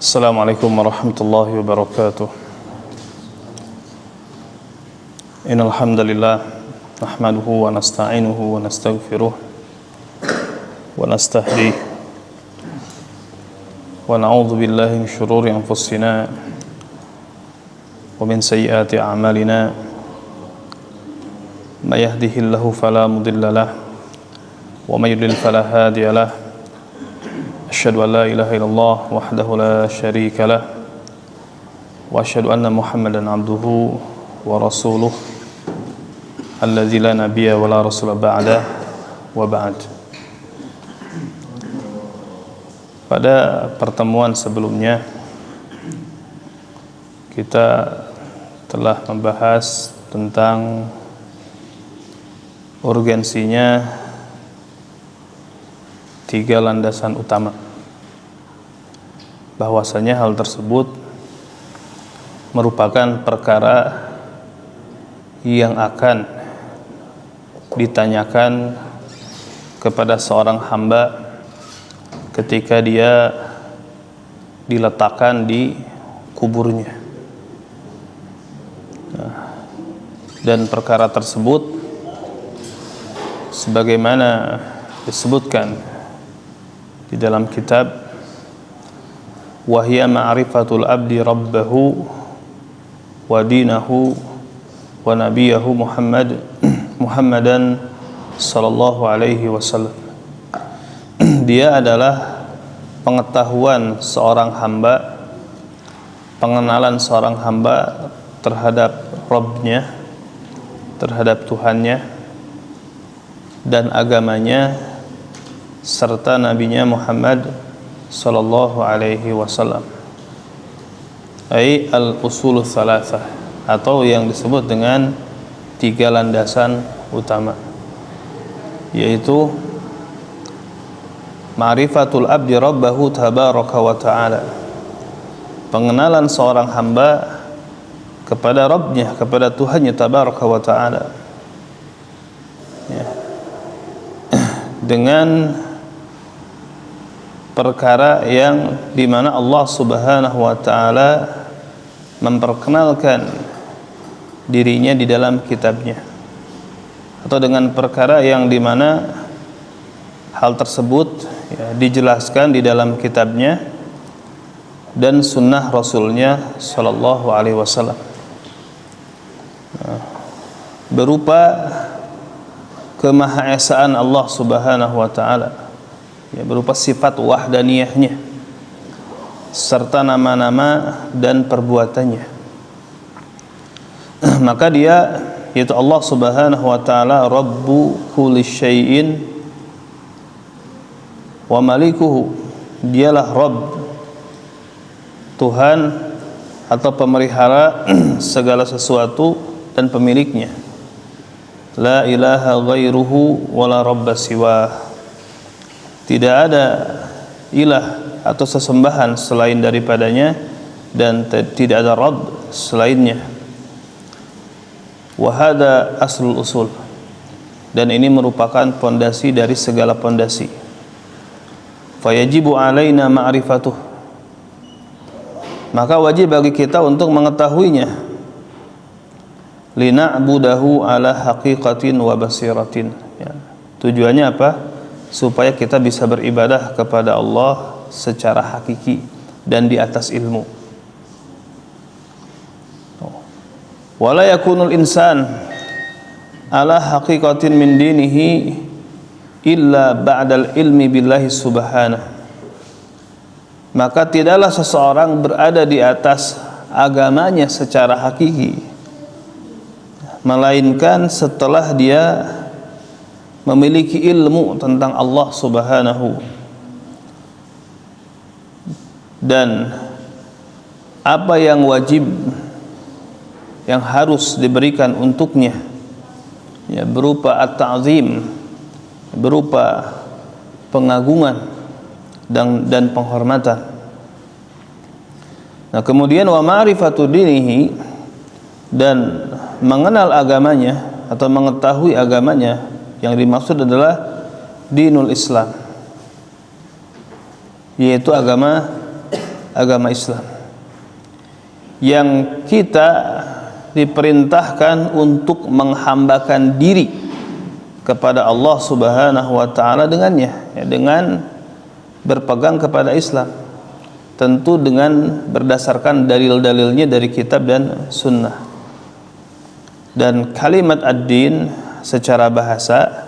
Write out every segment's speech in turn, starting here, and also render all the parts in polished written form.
Assalamualaikum warahmatullahi wabarakatuh. Innal hamdalillah nahmaduhu wa nasta'inuhu wa nastaghfiruh wa nastahdihi wa na'udzu billahi min shururi anfusina wa min sayyiati a'malina. May yahdihillahu fala mudilla lahu wa may yudlil fala hadiya lahu. Asyhadu an la ilaha illallah wahdahu la syarika lah wa asyhadu anna Muhammadan abduhu wa rasuluh alladzi la nabiyya wa la rasula ba'da wa ba'd. Pada pertemuan sebelumnya kita telah membahas tentang urgensinya tiga landasan utama, bahwasanya hal tersebut merupakan perkara yang akan ditanyakan kepada seorang hamba ketika dia diletakkan di kuburnya. Dan perkara tersebut sebagaimana disebutkan di dalam kitab wahya ma'rifatul abdi rabbahu wa dinahu wa nabiyahu Muhammadan sallallahu alaihi wasallam. Dia adalah pengetahuan seorang hamba, pengenalan seorang hamba terhadap Rabbnya, terhadap Tuhannya dan agamanya, serta nabinya Muhammad sallallahu alaihi wasallam. Ai al-usul tsalatsah, atau yang disebut dengan tiga landasan utama, yaitu ma'rifatul abdi rabbahu tabaraka wa ta'ala, pengenalan seorang hamba kepada Rabbnya, kepada Tuhannya tabaraka wa ta'ala, ya, dengan perkara yang dimana Allah subhanahu wa ta'ala memperkenalkan dirinya di dalam kitabnya, atau dengan perkara yang dimana hal tersebut ya, dijelaskan di dalam kitabnya dan sunnah Rasulnya sallallahu alaihi wasallam, berupa kemahaesaan Allah subhanahu wa ta'ala, ya, berupa sifat wahdaniyahnya serta nama-nama dan perbuatannya. Maka dia, yaitu Allah subhanahu wa ta'ala, Rabbu kulli syai'in wa malikuhu, dialah Rabb, Tuhan atau pemelihara segala sesuatu dan pemiliknya. La ilaha ghairuhu wa la rabba siwah, tidak ada ilah atau sesembahan selain daripadanya dan tidak ada Rabb selainnya. Wa hadza aslul usul, dan ini merupakan pondasi dari segala pondasi. Fayajibu alaina ma'rifatuh, maka wajib bagi kita untuk mengetahuinya. Lina'budahu ala haqiqatin wa basiratin, ya. Tujuannya apa? Supaya kita bisa beribadah kepada Allah secara hakiki dan di atas ilmu. Wala yakunul insan ala haqiqatin min dinihi illa ba'dal ilmi billahi subhanahu, maka tidaklah seseorang berada di atas agamanya secara hakiki melainkan setelah dia memiliki ilmu tentang Allah subhanahu dan apa yang wajib, yang harus diberikan untuknya, ya, berupa at-ta'zim, berupa pengagungan dan penghormatan. Nah, kemudian wa ma'rifatu dinihi, dan mengenal agamanya atau mengetahui agamanya, yang dimaksud adalah dinul Islam, yaitu agama agama Islam, yang kita diperintahkan untuk menghambakan diri kepada Allah Subhanahu wa taala dengannya, ya, dengan berpegang kepada Islam, tentu dengan berdasarkan dalil-dalilnya dari kitab dan sunnah. Dan kalimat ad-din secara bahasa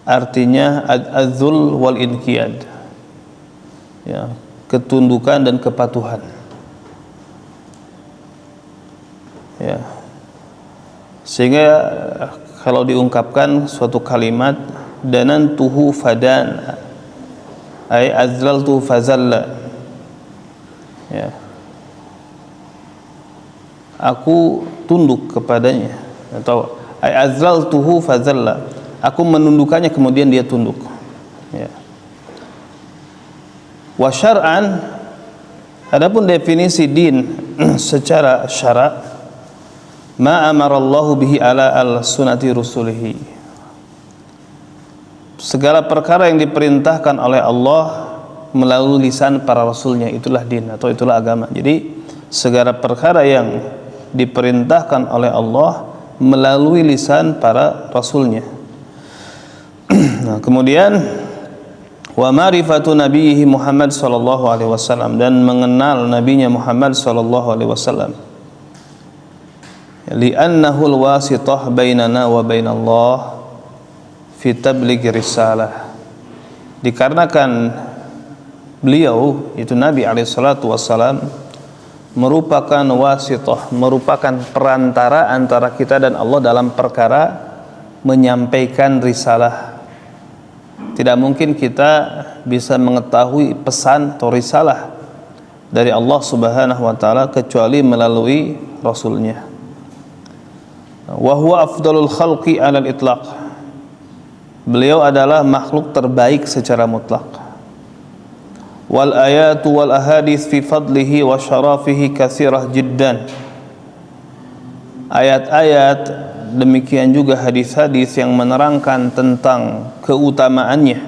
artinya adzul wal inqiyad, ya, ketundukan dan kepatuhan, ya. Sehingga kalau diungkapkan suatu kalimat danantuhu fadan, ay azlaltu fazalla, ya, aku tunduk kepadanya, atau ay azlaltuhu fazalla, aku menundukkannya kemudian dia tunduk, ya. Wa syar'an, adapun definisi din secara syara', ma amarallahu bihi ala al-sunnati rusulihi, segala perkara yang diperintahkan oleh Allah melalui lisan para rasulnya, itulah din atau itulah agama. Jadi segala perkara yang diperintahkan oleh Allah melalui lisan para rasulnya. Nah, kemudian wa ma'rifatu nabiyhi Muhammad sallallahu alaihi wasallam, dan mengenal nabinya Muhammad sallallahu alaihi wasallam, li'annahu al-wasithah bainana wa bainallah fi tablighi risalah, dikarenakan beliau itu Nabi alaihi salatu wassalam merupakan wasithah, merupakan perantara antara kita dan Allah dalam perkara menyampaikan risalah. Tidak mungkin kita bisa mengetahui pesan atau risalah dari Allah Subhanahu wa taala kecuali melalui rasulnya. Wa huwa afdalul khalqi 'alal itlaq, beliau adalah makhluk terbaik secara mutlak. Wal ayatu wal ahadits fi fadlihi wa syarafihi katsirah jiddan, ayat-ayat demikian juga hadis-hadis yang menerangkan tentang keutamaannya,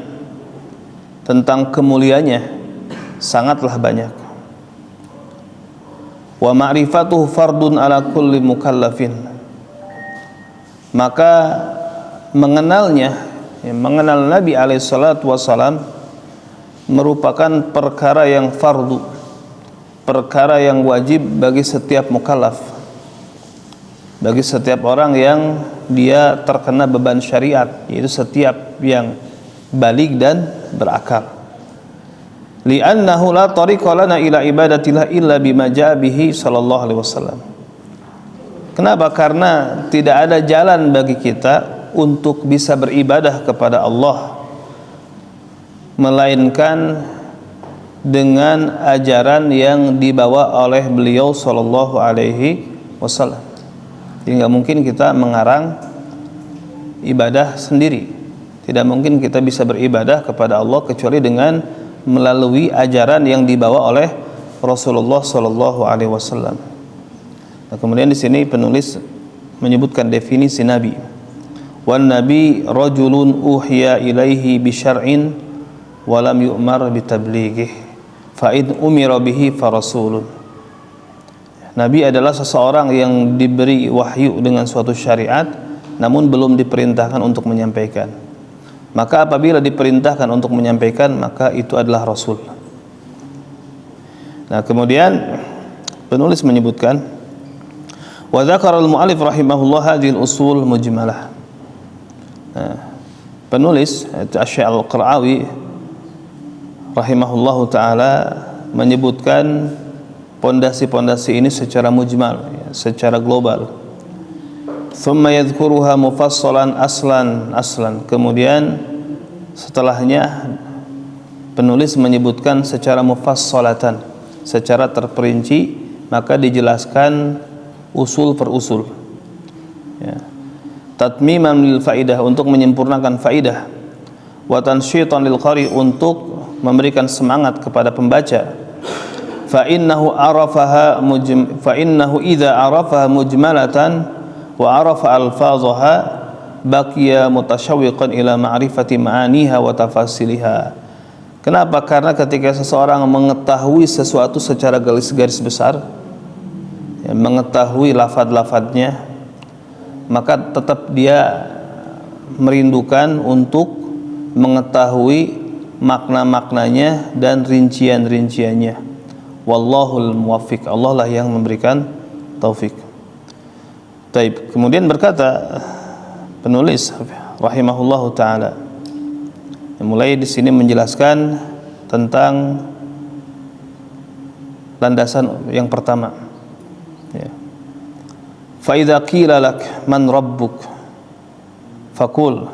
tentang kemuliaannya sangatlah banyak. Wa ma'rifatuhu fardun ala kulli mukallafin, maka mengenalnya, ya, mengenal Nabi alaihi salatu wassalam merupakan perkara yang fardu, perkara yang wajib bagi setiap mukallaf, bagi setiap orang yang dia terkena beban syariat, yaitu setiap yang baligh dan berakal. Li'annahu la tariqa lana ila ibadatillah illa bima ja'a bihi sallallahu alaihi wasallam. Kenapa? Karena tidak ada jalan bagi kita untuk bisa beribadah kepada Allah melainkan dengan ajaran yang dibawa oleh beliau sallallahu alaihi wasallam. Jadi nggak mungkin kita mengarang ibadah sendiri. Tidak mungkin kita bisa beribadah kepada Allah kecuali dengan melalui ajaran yang dibawa oleh Rasulullah sallallahu alaihi wasallam. Nah, kemudian di sini penulis menyebutkan definisi nabi. Wan nabi rajulun uhiya ilaihi bi syar'in wa lam yu'mar bi tablighihi fa in umira bihi fa rasulun. Nabi adalah seseorang yang diberi wahyu dengan suatu syariat namun belum diperintahkan untuk menyampaikan. Maka apabila diperintahkan untuk menyampaikan, maka itu adalah rasul. Nah, kemudian penulis menyebutkan wa dzakara al-mu'allif rahimahullah hadhihi al-usul mujmalah. Nah, penulis Asy-Syaikh Al-Qara'awi rahimahullahu ta'ala menyebutkan pondasi-pondasi ini secara mujmal, ya, secara global. Thumma yadhkuruha mufassalan aslan. Kemudian setelahnya penulis menyebutkan secara mufassalatan, secara terperinci, maka dijelaskan usul per usul, ya. Tatmiman lil faidah, untuk menyempurnakan faidah, wa tansyitan lil qari, untuk memberikan semangat kepada pembaca. Fa innahu idza arafaha mujmalatan wa arafa alfazaha baqiya mutasyawwiqan ila ma'rifati ma'aniha wa tafasiliha. Kenapa? Karena ketika seseorang mengetahui sesuatu secara garis-garis besar, ya, mengetahui lafaz-lafaznya, maka tetap dia merindukan untuk mengetahui makna-maknanya dan rincian-rinciannya. Wallahul muwaffiq, Allah lah yang memberikan taufik. Taib. Kemudian berkata penulis rahimahullahu taala, mulai di sini menjelaskan tentang landasan yang pertama, ya. Fa idza qila lak man rabbuk faqul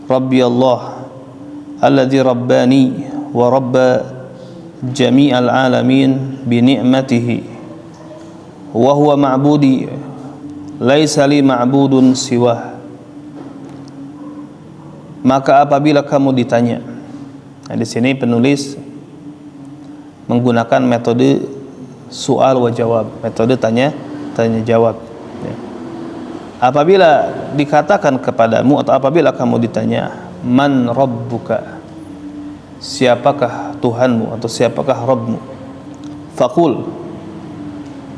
rabbi Allah alladzi rabbani wa rabba jami'al alamin bi ni'matihi wa huwa ma'budi laisa li ma'budun siwah. Maka apabila kamu ditanya, nah di sini penulis menggunakan metode soal wa jawab, metode tanya jawab, ya. Apabila dikatakan kepadamu atau apabila kamu ditanya man rabbuka, siapakah Tuhanmu atau siapakah Rabbmu, faqul,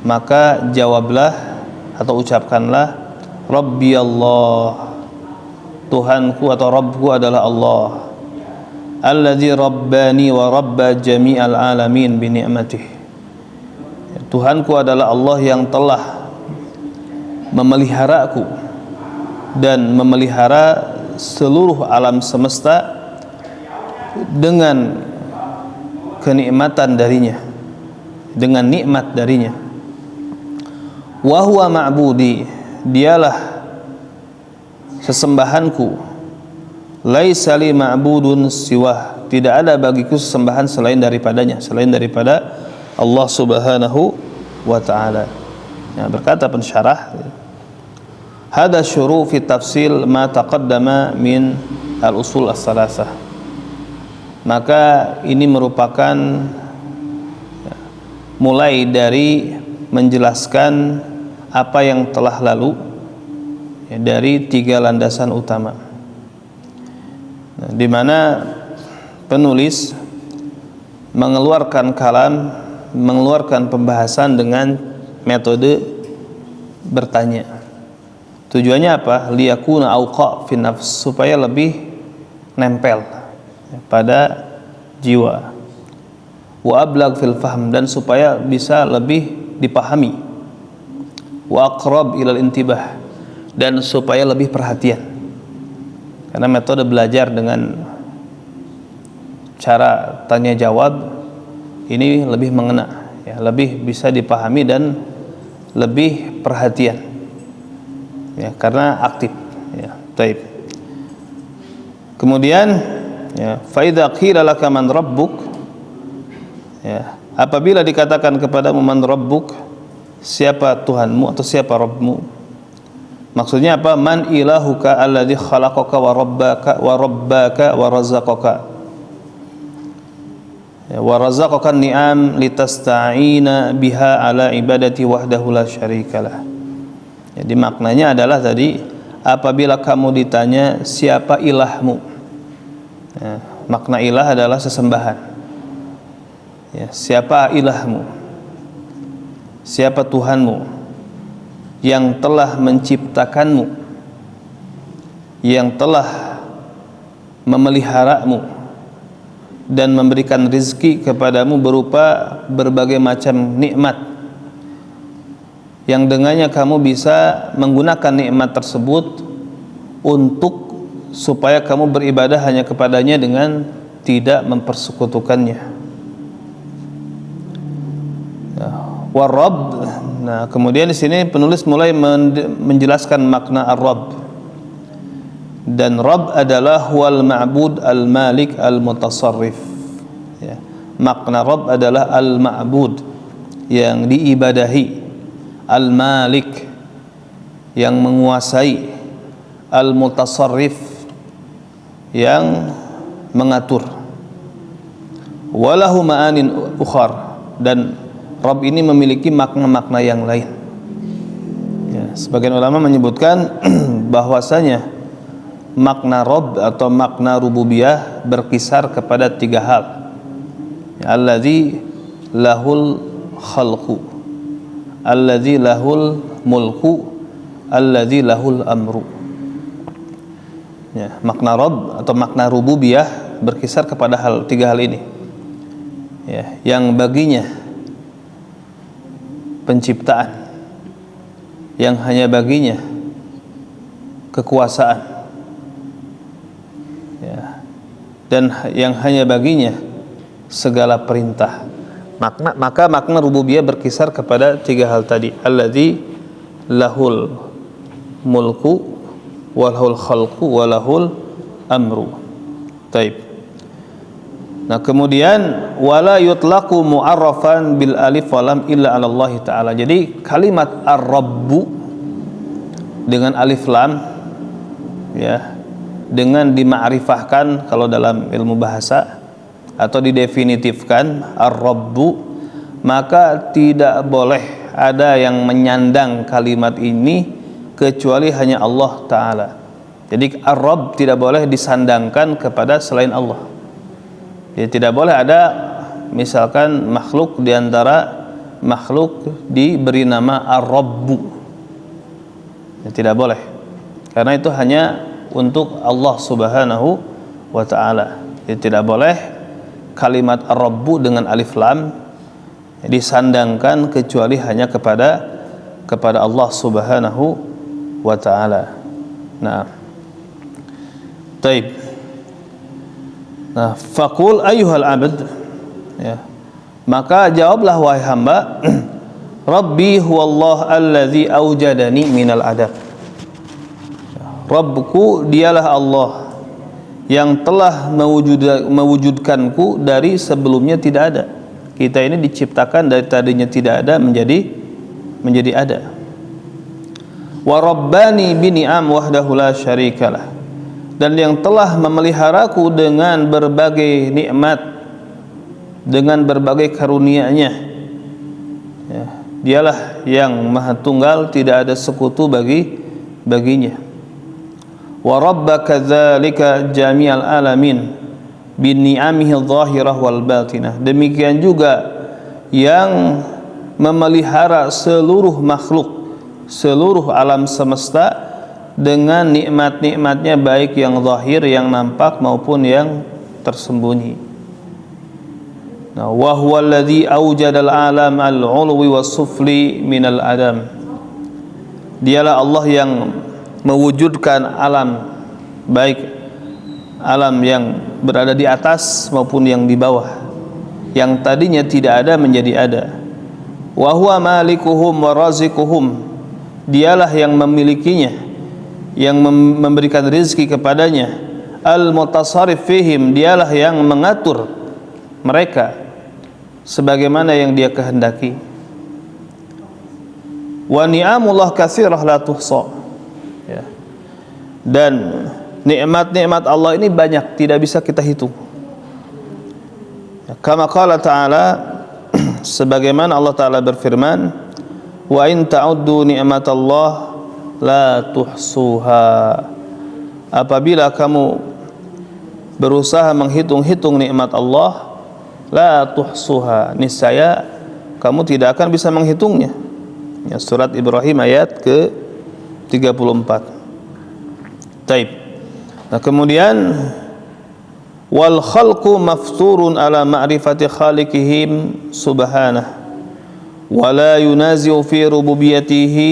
maka jawablah atau ucapkanlah Rabbi Allah, Tuhanku atau Rabbku adalah Allah, alladzi rabbani wa rabba jami'al alamin bi ni'matih, Tuhanku adalah Allah yang telah memeliharaku dan memelihara seluruh alam semesta dengan kenikmatan darinya, dengan nikmat darinya. Wa huwa ma'budi, dialah sesembahanku, laisa li ma'budun siwah, tidak ada bagiku sesembahan selain daripadanya, selain daripada Allah Subhanahu wa ta'ala. Ya, berkata pensyarah, hada syuru fi tafsil ma taqaddama min al-usul as-salasah. Maka ini merupakan mulai dari menjelaskan apa yang telah lalu, ya, dari 3 landasan utama, nah, di mana penulis mengeluarkan kalam, mengeluarkan pembahasan dengan metode bertanya. Tujuannya apa? Liyakuna auqa fi nafs, supaya lebih nempel pada jiwa, wa ablag fil fahm, dan supaya bisa lebih dipahami, wa aqrab ilal intibah, dan supaya lebih perhatian. Karena metode belajar dengan cara tanya jawab ini lebih mengena, ya, lebih bisa dipahami dan lebih perhatian, ya, karena aktif, ya. Taib. Kemudian, ya, fa idza qila laka man rabbuk, ya, apabila dikatakan kepadamu man rabbuk, siapa Tuhanmu atau siapa Rabbmu, maksudnya apa? Man ilahuka alladzi khalaqaka wa rabbaka wa razaqaka, ya, wa razaqaka ni'am litasta'ina biha ala ibadati wahdahu la syarikalah. Jadi maknanya adalah tadi, apabila kamu ditanya siapa ilahmu, ya, makna ilah adalah sesembahan, ya, siapa ilahmu, siapa Tuhanmu yang telah menciptakanmu, yang telah memeliharamu dan memberikan rizki kepadamu berupa berbagai macam nikmat, yang dengannya kamu bisa menggunakan nikmat tersebut untuk supaya kamu beribadah hanya kepadanya dengan tidak mempersekutukannya. War-Rabb. Nah, kemudian di sini penulis mulai menjelaskan makna ar-Rabb. Dan Rabb adalah huwal ma'bud al-malik al-mutasarrif, ya. Makna Rabb adalah al-ma'bud, yang diibadahi, al-malik, yang menguasai, al-mutasarrif, yang mengatur. Walahu ma'anin ukhar, dan Rabb ini memiliki makna-makna yang lain, ya. Sebagian ulama menyebutkan bahwasanya makna Rabb atau makna rububiyah berkisar kepada tiga hal. Alladzi lahul khalqu, alladzi lahul mulku, alladzi lahul amru. Ya, makna Rabb atau makna rububiyah berkisar kepada tiga hal ini. Ya, yang baginya penciptaan, yang hanya baginya kekuasaan, ya, dan yang hanya baginya segala perintah. Maka makna rububiyah berkisar kepada tiga hal tadi. Alladzi lahul mulku walahul khalqu walahul amru. Taib. Nah, kemudian wala yutlaqu mu'arrafan bil alif walam illa 'ala Allah taala. Jadi kalimat ar-rabbu dengan alif lam, ya, dengan dima'rifahkan kalau dalam ilmu bahasa atau didefinitifkan ar-rabbu, maka tidak boleh ada yang menyandang kalimat ini kecuali hanya Allah taala. Jadi ar-rabb tidak boleh disandangkan kepada selain Allah. Jadi tidak boleh ada misalkan makhluk di antara makhluk diberi nama ar-rabbu. Ya, tidak boleh. Karena itu hanya untuk Allah Subhanahu wa taala. Jadi tidak boleh kalimat ar-rabbu dengan alif lam disandangkan kecuali hanya kepada Allah Subhanahu wa taala. Nah. Taib. Nah, faqul ayyuhal abd, ya, maka jawablah wahai hamba, Rabbi huwallah alladzi aujadani minal adab. Rabbku dialah Allah yang telah mewujudkanku dari sebelumnya tidak ada. Kita ini diciptakan dari tadinya tidak ada menjadi ada. Wa rabbani bi ni'am wahdahu la syarikalah. Dan yang telah memeliharaku dengan berbagai nikmat, dengan berbagai karunia-Nya. Ya, dialah yang maha tunggal, tidak ada sekutu baginya. Wa rabbaka dzalika jami'al alamin bi ni'amihi adh-dhahirah wal batinah. Demikian juga yang memelihara seluruh makhluk, seluruh alam semesta dengan nikmat-nikmatnya, baik yang zahir, yang nampak maupun yang tersembunyi. Nah, wa huwa alladzi awjadal alam al-'ulwi was-sufli minal adam. Dialah Allah yang mewujudkan alam, baik alam yang berada di atas maupun yang di bawah, yang tadinya tidak ada menjadi ada. Wa huwa malikuhum wa razikuhum. Dialah yang memilikinya, yang memberikan rezeki kepadanya. Al-mutasarrif fihim, dialah yang mengatur mereka sebagaimana yang dia kehendaki. Wa ni'amullah katsirah la tuhsa. Ya. Dan nikmat-nikmat Allah ini banyak, tidak bisa kita hitung. Ya, kama qala ta'ala, sebagaimana Allah Ta'ala berfirman, wa in ta'uddu ni'matallah la tuhsuha. Apabila kamu berusaha menghitung-hitung nikmat Allah, la tuhsuha, niscaya kamu tidak akan bisa menghitungnya. Ya, surat Ibrahim ayat ke-34. Taib. Nah, kemudian wal khalqu mafturun ala ma'rifati khaliqihim subhanahu wa la yunazi'u fi rububiyyatihi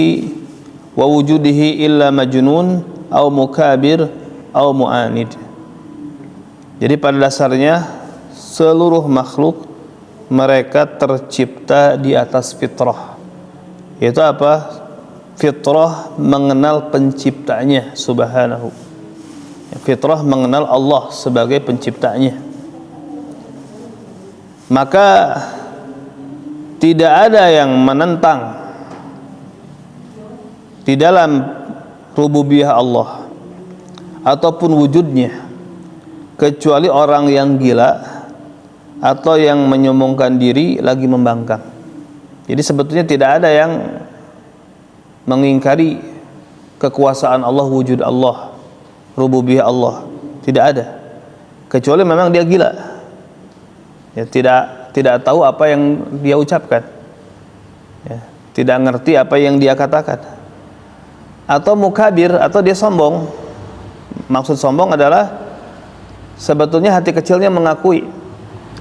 wa wujudihi illa majnun au mukabir au mu'anid. Jadi pada dasarnya seluruh makhluk mereka tercipta di atas fitrah. Yaitu apa? Fitrah mengenal penciptanya subhanahu. Fitrah mengenal Allah sebagai penciptanya. Maka tidak ada yang menentang di dalam rububiyah Allah ataupun wujudnya kecuali orang yang gila atau yang menyombongkan diri lagi membangkang. Jadi sebetulnya tidak ada yang mengingkari kekuasaan Allah, wujud Allah, rububiyah Allah. Tidak ada. kecuali memang dia gila. Ya, tidak tahu apa yang dia ucapkan. Ya, tidak ngerti apa yang dia katakan. Atau mukabir, atau dia sombong. Maksud sombong adalah sebetulnya hati kecilnya mengakui,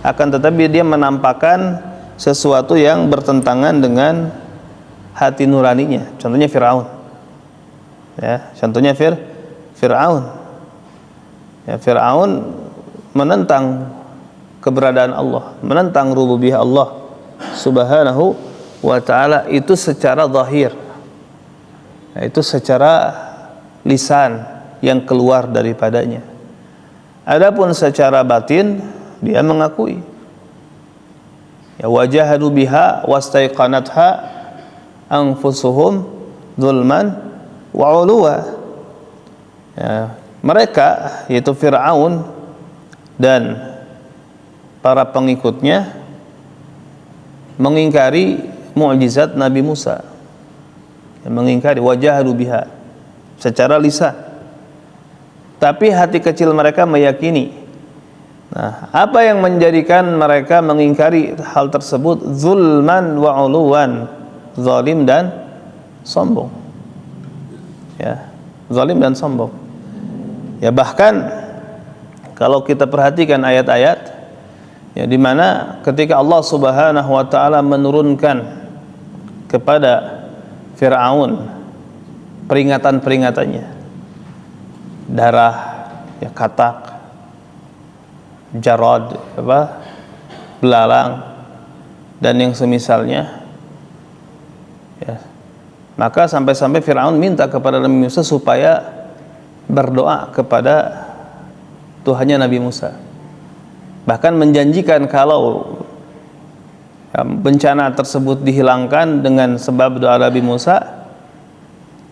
akan tetapi dia menampakkan sesuatu yang bertentangan dengan hati nuraninya. Contohnya Firaun. Ya, contohnya Firaun. Ya, Firaun menentang keberadaan Allah, menentang rububiyah Allah Subhanahu wa ta'ala, itu secara zahir. Ya, itu secara lisan yang keluar daripadanya. Adapun secara batin dia mengakui. Ya, wajahadu biha wastaiqanatha anfusuhum zulman wa uluwa. Ya, mereka yaitu Fir'aun dan para pengikutnya mengingkari mukjizat Nabi Musa. Ya, mengingkari, wajahadu biha secara lisan. Tapi hati kecil mereka meyakini. Nah, apa yang menjadikan mereka mengingkari hal tersebut? Zulman wa uluwan, zalim dan sombong. Ya, zalim dan sombong. Ya, bahkan kalau kita perhatikan ayat-ayat, ya, di mana ketika Allah Subhanahu wa ta'ala menurunkan kepada Fir'aun peringatan-peringatannya, darah, ya, katak, jarad, belalang, dan yang semisalnya, ya, maka sampai-sampai Fir'aun minta kepada Nabi Musa supaya berdoa kepada Tuhannya Nabi Musa, bahkan menjanjikan kalau bencana tersebut dihilangkan dengan sebab doa Nabi Musa,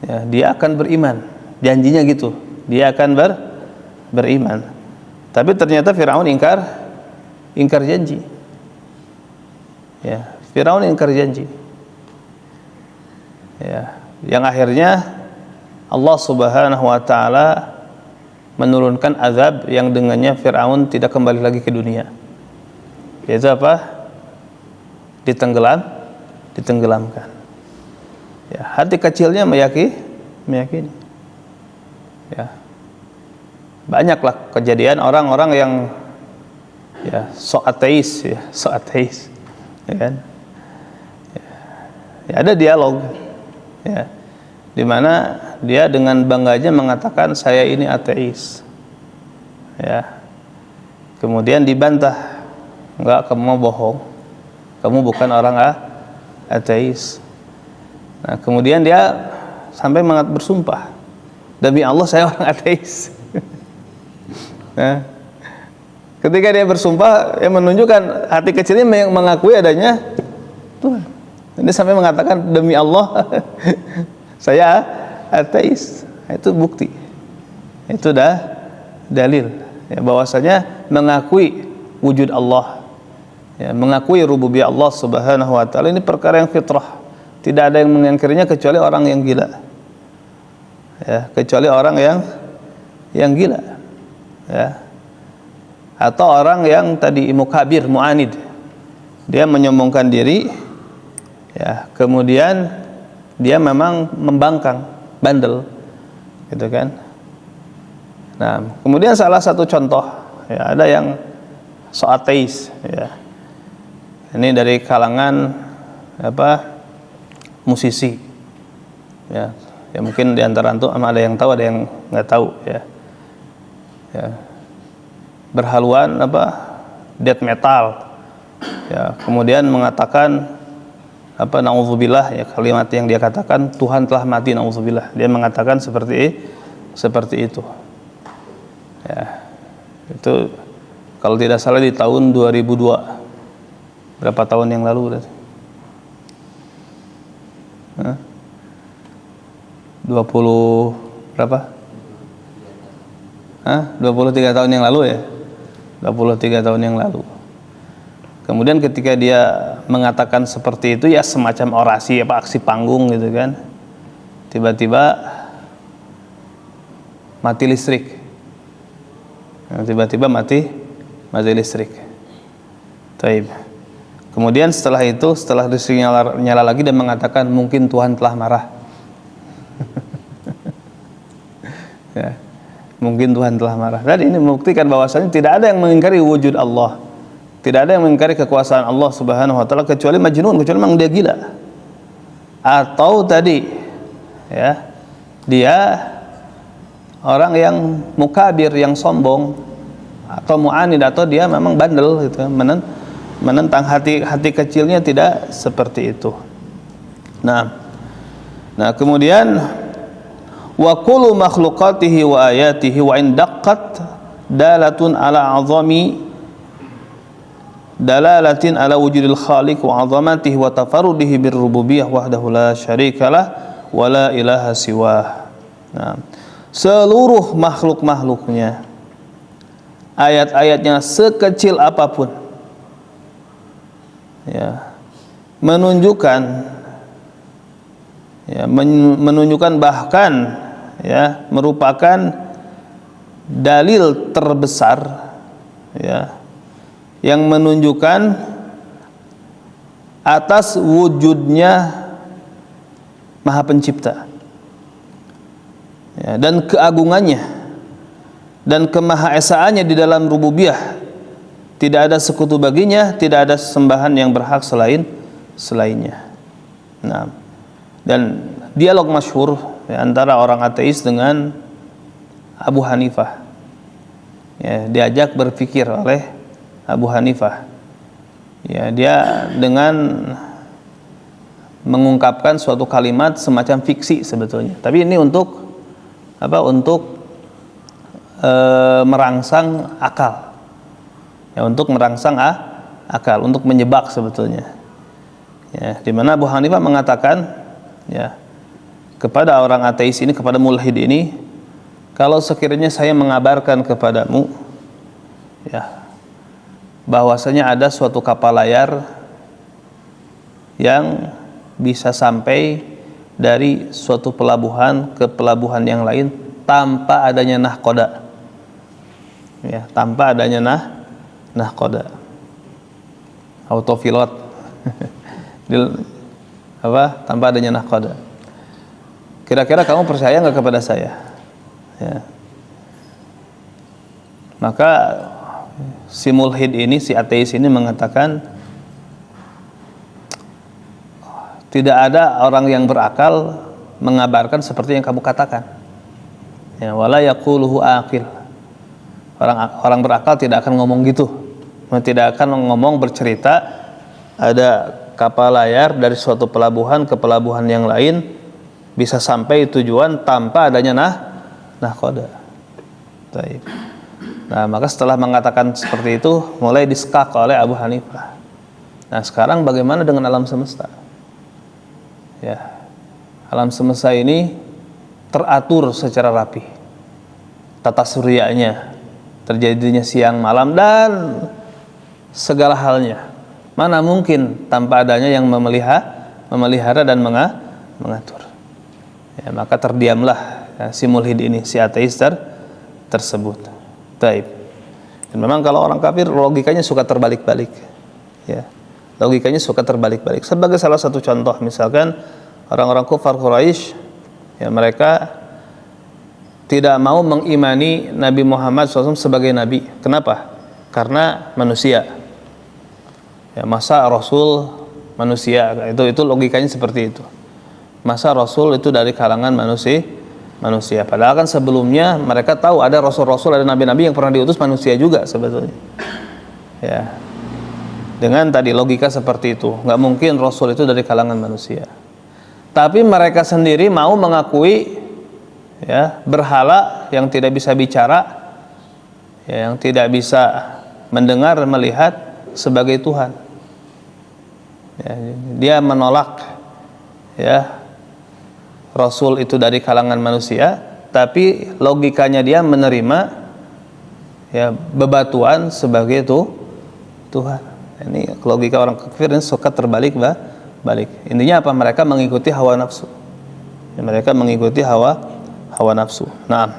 ya, dia akan beriman. Janjinya gitu, dia akan beriman. Tapi ternyata Firaun ingkar janji. Ya, Firaun ingkar janji. Ya, yang akhirnya Allah Subhanahu wa ta'ala menurunkan azab yang dengannya Firaun tidak kembali lagi ke dunia. Yaitu apa? Ditenggelamkan. Ya, hati kecilnya meyakini. Ya, banyaklah kejadian orang-orang yang, ya, sok ateis, ya kan? Ya, ada dialog, ya, di mana dia dengan bangganya mengatakan saya ini ateis. Ya, kemudian dibantah, enggak, kamu mau bohong, kamu bukan orang ateis. Nah, kemudian dia sampai bersumpah, demi Allah saya orang ateis. Nah, ketika dia bersumpah, dia menunjukkan hati kecilnya mengakui adanya Tuhan. Dia sampai mengatakan demi Allah saya ateis. Itu bukti, itu dah dalil, ya, bahwasanya mengakui wujud Allah, ya, mengakui rububiyah Allah Subhanahu wa ta'ala, ini perkara yang fitrah. Tidak ada yang mengingkarinya kecuali orang yang gila, ya, kecuali orang yang gila, ya, atau orang yang tadi mukabir, mu'anid, dia menyombongkan diri, ya, kemudian dia memang membangkang, bandel, gitu kan. Nah, kemudian salah satu contoh, ya, ada yang so ateis, ya, ini dari kalangan musisi, ya, ya, mungkin diantara antum ada yang tahu, ada yang nggak tahu, ya, ya, berhaluan death metal, ya, kemudian mengatakan naudzubillah, ya, kalimat yang dia katakan Tuhan telah mati, naudzubillah, dia mengatakan seperti itu, ya, itu kalau tidak salah di tahun 2002, berapa tahun yang lalu berarti? 20 berapa? 23 tahun yang lalu, ya, 23 tahun yang lalu. Kemudian ketika dia mengatakan seperti itu, ya, semacam orasi, aksi panggung gitu kan, tiba-tiba mati listrik. Tiba-tiba mati listrik. Taib. Kemudian setelah itu, setelah listrik nyala lagi, dia mengatakan mungkin Tuhan telah marah. Ya, mungkin Tuhan telah marah. Dan ini membuktikan bahwasanya tidak ada yang mengingkari wujud Allah, tidak ada yang mengingkari kekuasaan Allah Subhanahu wa taala kecuali majnun, kecuali memang dia gila. Atau tadi ya, dia orang yang mukabir, yang sombong, atau mu'anid, atau dia memang bandel gitu, menentang hati kecilnya tidak seperti itu. Nah kemudian wa kullu makhluqatihi wa ayatihi wa in daqqat dalatun ala azami dalalatin ala wujudil khaliq wa azamatihi wa tafarrudihi birrububiyyah wahdahu la syarikalah wa la ilaha siwah. Nah, seluruh makhluk-makhluknya, ayat-ayatnya sekecil apapun, ya, menunjukkan bahkan ya merupakan dalil terbesar ya yang menunjukkan atas wujudnya Maha Pencipta ya, dan keagungannya dan kemahaesaannya di dalam rububiyah. Tidak ada sekutu baginya, tidak ada sembahan yang berhak selainnya. Nah, dan dialog masyhur ya, antara orang ateis dengan Abu Hanifah ya, diajak berpikir oleh Abu Hanifah ya, dia dengan mengungkapkan suatu kalimat semacam fiksi sebetulnya, tapi ini untuk apa? Untuk merangsang akal ya, untuk merangsang akal, untuk menjebak sebetulnya ya, di mana Abu Hanifah mengatakan ya kepada orang ateis ini, kepada mulhid ini, kalau sekiranya saya mengabarkan kepadamu ya bahwasanya ada suatu kapal layar yang bisa sampai dari suatu pelabuhan ke pelabuhan yang lain tanpa adanya nahkoda ya, tanpa adanya nahkoda, autopilot tanpa adanya nahkoda. Kira-kira kamu percaya nggak kepada saya? Ya. Maka si mulhid ini, si ateis ini mengatakan tidak ada orang yang berakal mengabarkan seperti yang kamu katakan. Ya, wala yaquluhu aqil. Orang berakal tidak akan ngomong gitu. Tidak akan ngomong bercerita ada kapal layar dari suatu pelabuhan ke pelabuhan yang lain bisa sampai tujuan tanpa adanya nahkoda. Nah, maka setelah mengatakan seperti itu mulai diskak oleh Abu Hanifah. Nah, sekarang bagaimana dengan alam semesta? Ya, alam semesta ini teratur secara rapi, tata suryanya, terjadinya siang malam dan segala halnya. Mana mungkin tanpa adanya yang memelihara dan mengatur. Ya, maka terdiamlah ya, si mulhid ini, si ateis tersebut. Taib. Dan memang kalau orang kafir logikanya suka terbalik-balik. Ya. Logikanya suka terbalik-balik. Sebagai salah satu contoh, misalkan orang-orang kufar Quraisy, ya, mereka tidak mau mengimani Nabi Muhammad SAW sebagai nabi. Kenapa? Karena manusia. Ya, masa Rasul manusia, itu logikanya seperti itu. Masa Rasul itu dari kalangan manusia. Padahal kan sebelumnya mereka tahu ada rasul-rasul, ada nabi-nabi yang pernah diutus manusia juga sebetulnya. Ya. Dengan tadi logika seperti itu, nggak mungkin Rasul itu dari kalangan manusia. Tapi mereka sendiri mau mengakui ya berhala yang tidak bisa bicara, ya, yang tidak bisa mendengar, melihat sebagai Tuhan. Ya, dia menolak ya Rasul itu dari kalangan manusia, tapi logikanya dia menerima ya bebatuan sebagai Tuhan. Ini logika orang kafir ini suka terbalik balik. Intinya apa? Mereka mengikuti hawa nafsu. Ya, mereka mengikuti hawa nafsu. Nah,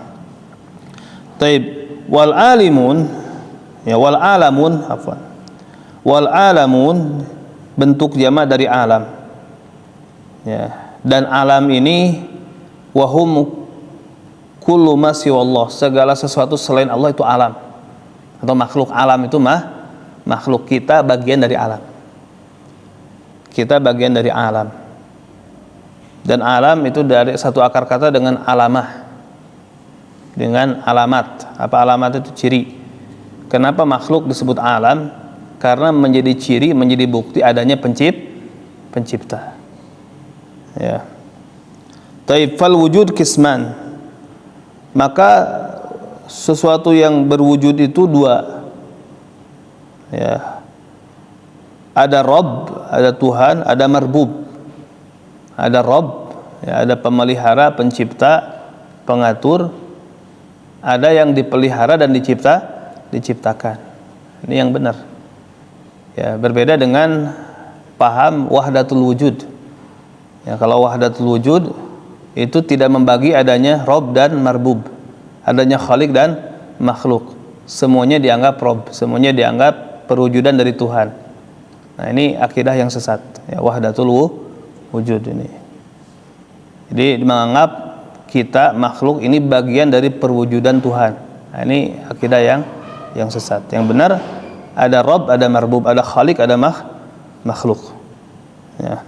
taib. wal alimun, ya wal alamun, afwan. Wal alamun bentuk jamak dari alam. Ya, dan alam ini wahum kullu ma siwallah, segala sesuatu selain Allah itu alam atau makhluk. Alam itu makhluk, kita bagian dari alam. Kita bagian dari alam. Dan alam itu dari satu akar kata dengan alamah. Dengan alamat. Apa alamat itu? Ciri. Kenapa makhluk disebut alam? Karena menjadi ciri, menjadi bukti adanya pencipta. Ya. Taib fal wujud kisman. Maka sesuatu yang berwujud itu dua. Ya. Ada Rabb, ada Tuhan, ada marbub. Ada Rabb, ya, ada pemelihara, pencipta, pengatur. Ada yang dipelihara dan diciptakan. Ini yang benar. Ya, berbeda dengan paham wahdatul wujud. Ya, kalau wahdatul wujud itu tidak membagi adanya Rabb dan marbub, adanya Khalik dan makhluk. Semuanya dianggap Rabb, semuanya dianggap perwujudan dari Tuhan. Nah, ini akidah yang sesat. Ya, wahdatul wujud ini. Jadi menganggap kita makhluk ini bagian dari perwujudan Tuhan. Nah, ini akidah yang sesat. Yang benar ada Rabb, ada marbub, ada Khalik, ada makhluk. Ya.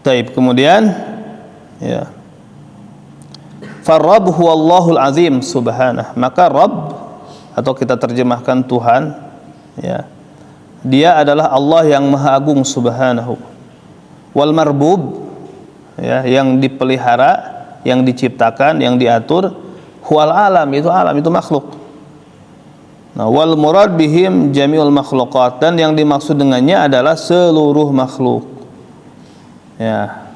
Taib, kemudian ya. Far-Rabb huwallahul azim subhanah. Maka Rabb atau kita terjemahkan Tuhan, ya. Dia adalah Allah yang Maha Agung subhanahu. Wal marbub, ya, yang dipelihara, yang diciptakan, yang diatur, huwal alam, itu makhluk. Nah, wal murad bihim jami'ul makhluqat, dan yang dimaksud dengannya adalah seluruh makhluk. Ya.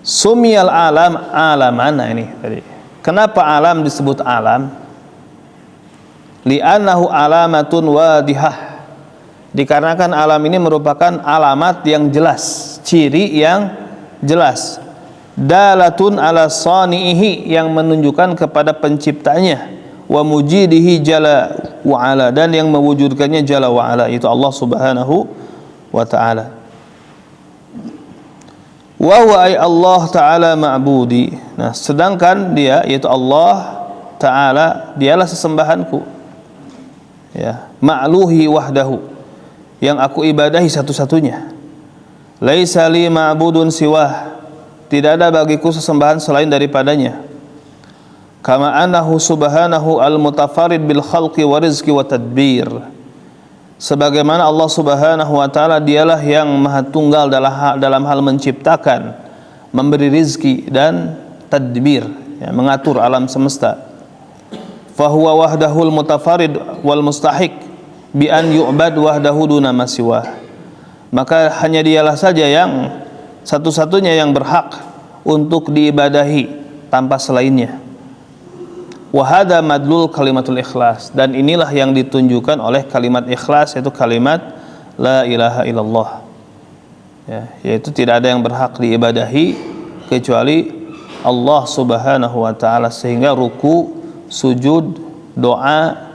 Sumiyal alam alaman. Nah, ini tadi. Kenapa alam disebut alam? Li'annahu alamatun wadihah. Dikarenakan alam ini merupakan alamat yang jelas, ciri yang jelas. Dalatun ala sani'ihi, yang menunjukkan kepada penciptanya, wa mujidihi jalla wa ala, dan yang mewujudkannya jalla wa ala, itu Allah subhanahu wa ta'ala. Wa huwa ay Allah ta'ala ma'budi. Nah, sedangkan dia, yaitu Allah ta'ala, dialah sesembahanku. Ya, ma'luhi wahdahu, yang aku ibadahi satu-satunya. Laisa li ma'budun siwah, tidak ada bagiku sesembahan selain daripadanya. Kama annahu subhanahu al-mutafarid bil khalqi wa rizqi wa tadbir, sebagaimana Allah subhanahu wa ta'ala dialah yang maha tunggal dalam hal menciptakan, memberi rizki dan tadbir, ya, mengatur alam semesta. Fahuwa wahdahul mutafarid wal mustahiq bi an yu'bad wahdahu duna ma siwah. Maka hanya dialah saja yang satu-satunya yang berhak untuk diibadahi tanpa selainnya. Wa hadza madlul kalimatul ikhlas, dan inilah yang ditunjukkan oleh kalimat ikhlas, yaitu kalimat la ilaha illallah. Ya, yaitu tidak ada yang berhak diibadahi kecuali Allah subhanahu wa ta'ala, sehingga ruku, sujud, doa,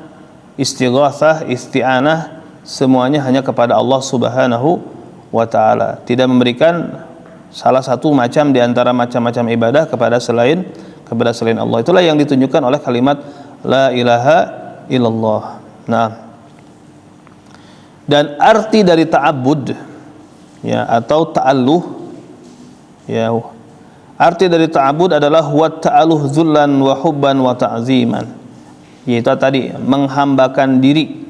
istighatsah, isti'anah, semuanya hanya kepada Allah subhanahu wa ta'ala. Tidak memberikan salah satu macam di antara macam-macam ibadah kepada selain Allah. Itulah yang ditunjukkan oleh kalimat la ilaha illallah. Nah, dan arti dari ta'abbud, ya, atau ta'alluh, ya, arti dari ta'abbud adalah wa ta'alluh dzullan wa hubban wa ta'ziman, yaitu tadi menghambakan diri,